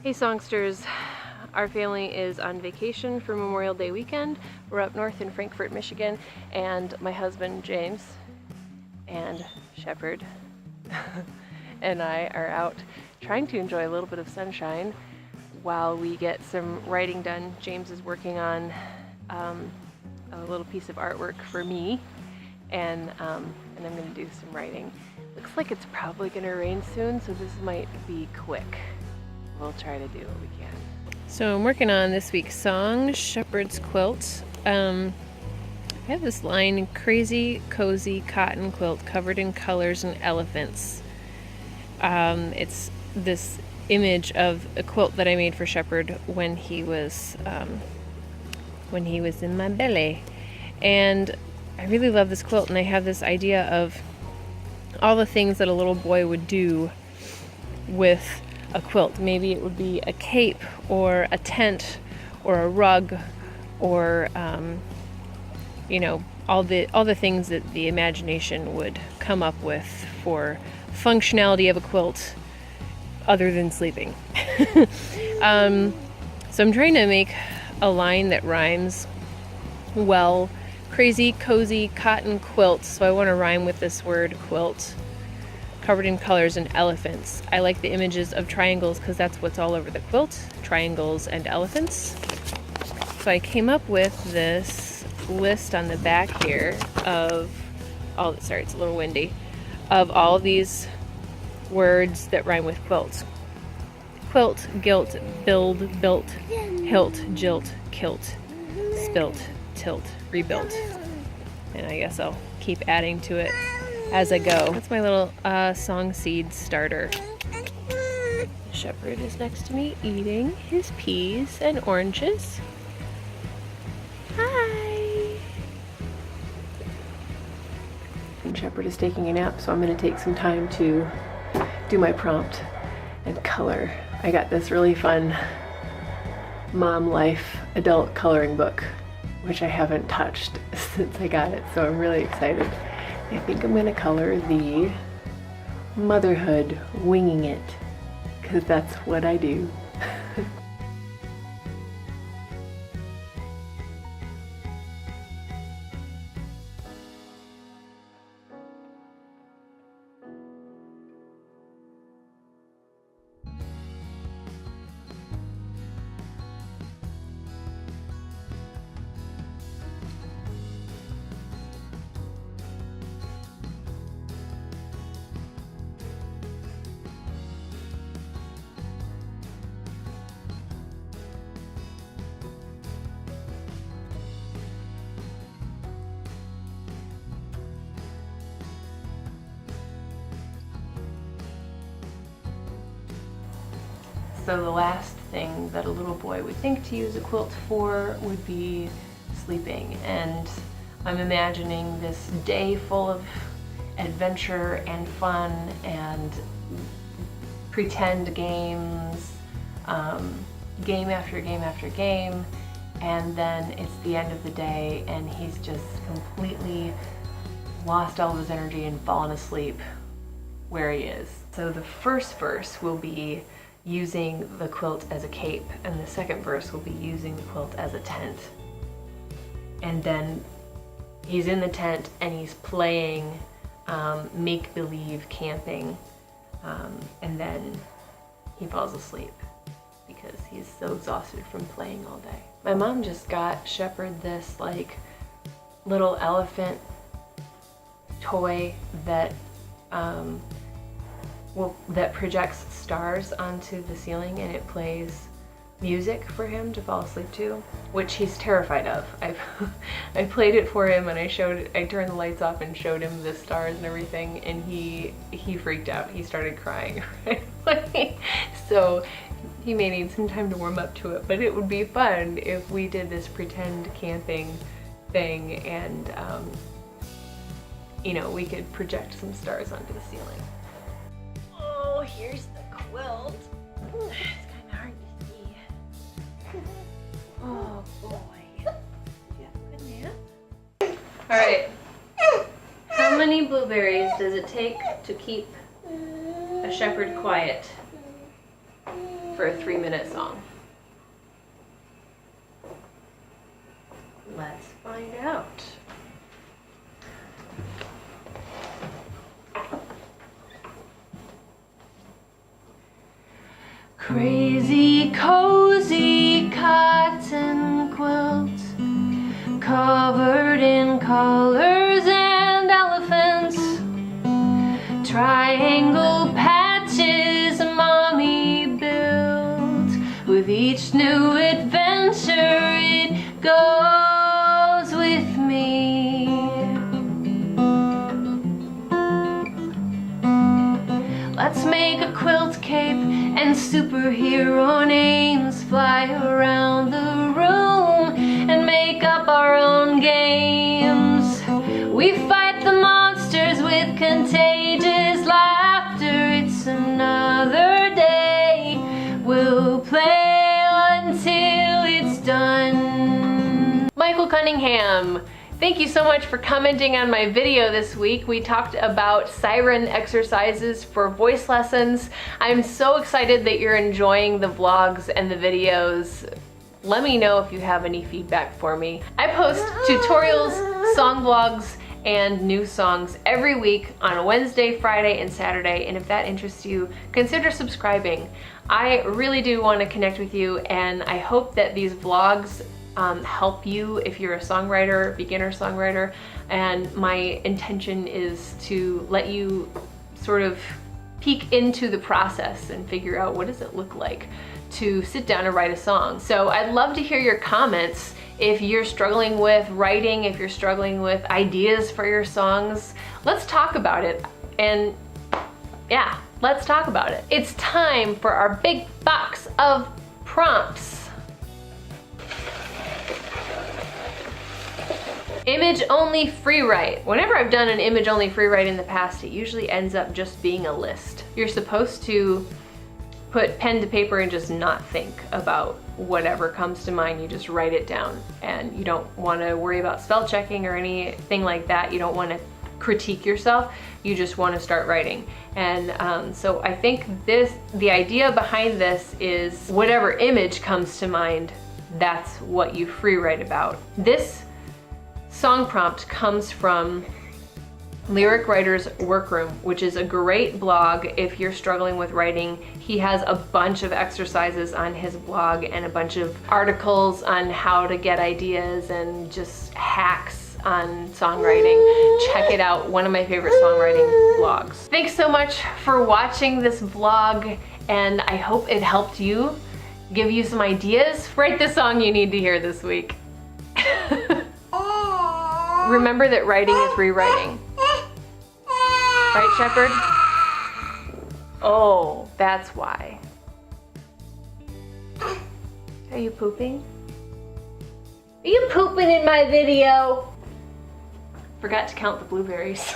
Hey Songsters, our family is on vacation for Memorial Day weekend. We're up north in Frankfort, Michigan, and my husband James and Shepherd and I are out trying to enjoy a little bit of sunshine while we get some writing done. James is working on a little piece of artwork for me, and I'm going to do some writing. Looks like it's probably going to rain soon, so this might be quick. We'll try to do what we can. So I'm working on this week's song, Shepherd's Quilt. I have this line, crazy, cozy cotton quilt covered in colors and elephants. It's this image of a quilt that I made for Shepherd when he was in my belly. And I really love this quilt, and I have this idea of all the things that a little boy would do with a quilt. Maybe it would be a cape or a tent or a rug or you know, all the things that the imagination would come up with for functionality of a quilt other than sleeping. So I'm trying to make a line that rhymes well. Crazy, cozy, cotton quilt. So I want to rhyme with this word quilt. Covered in colors and elephants. I like the images of triangles because that's what's all over the quilt. Triangles and elephants. So I came up with this list on the back here of all, sorry, it's a little windy, of all these words that rhyme with quilt. Quilt, gilt, build, built, hilt, jilt, kilt, spilt, tilt, rebuilt. And I guess I'll keep adding to it as I go. That's my little song seed starter. Shepherd is next to me eating his peas and oranges. Hi! And Shepherd is taking a nap, so I'm going to take some time to do my prompt and color. I got this really fun Mom Life adult coloring book, which I haven't touched since I got it, so I'm really excited. I think I'm going to color the motherhood winging it, because that's what I do. So the last thing that a little boy would think to use a quilt for would be sleeping. And I'm imagining this day full of adventure and fun and pretend games, game after game after game, and then it's the end of the day and he's just completely lost all of his energy and fallen asleep where he is. So the first verse will be using the quilt as a cape, and the second verse will be using the quilt as a tent. And then he's in the tent and he's playing make-believe camping, and then he falls asleep because he's so exhausted from playing all day. My mom just got Shepherd this like little elephant toy that that projects stars onto the ceiling, and it plays music for him to fall asleep to, which he's terrified of. I played it for him and I turned the lights off and showed him the stars and everything, and he freaked out. He started crying right away. So he may need some time to warm up to it, but it would be fun if we did this pretend camping thing and you know, we could project some stars onto the ceiling. Oh, here's the quilt. It's kind of hard to see. Oh boy. Did you have a good nap? Alright. How many blueberries does it take to keep a shepherd quiet? for a 3-minute song? Let's find out. Crazy cozy cotton quilt, covered in colors and elephants, triangle patches mommy built. With each new adventure it goes with me. Let's make a quilt cape and superhero names, fly around the room and make up our own games. We fight the monsters with contagious laughter. It's another day. We'll play until it's done. Michael Cunningham, thank you so much for commenting on my video this week. We talked about siren exercises for voice lessons. I'm so excited that you're enjoying the vlogs and the videos. Let me know if you have any feedback for me. I post tutorials, song vlogs, and new songs every week on Wednesday, Friday, and Saturday, and if that interests you, consider subscribing. I really do want to connect with you, and I hope that these vlogs help you if you're a songwriter, beginner songwriter, and my intention is to let you sort of peek into the process and figure out what does it look like to sit down and write a song. So I'd love to hear your comments if you're struggling with writing, if you're struggling with ideas for your songs. Let's talk about it, and yeah, let's talk about it. It's time for our big box of prompts. Image only free write. Whenever I've done an image only free write in the past, it usually ends up just being a list. You're supposed to put pen to paper and just not think about whatever comes to mind. You just write it down, and you don't want to worry about spell checking or anything like that. You don't want to critique yourself. You just want to start writing. And so I think the idea behind this is whatever image comes to mind, that's what you free write about. This song prompt comes from Lyric Writer's Workroom, which is a great blog if you're struggling with writing. He has a bunch of exercises on his blog and a bunch of articles on how to get ideas and just hacks on songwriting. Check it out, one of my favorite songwriting blogs. Thanks so much for watching this vlog, and I hope it helped you, give you some ideas. Write the song you need to hear this week. Remember that writing is rewriting. Right, Shepherd? Oh, that's why. Are you pooping? Are you pooping in my video? Forgot to count the blueberries.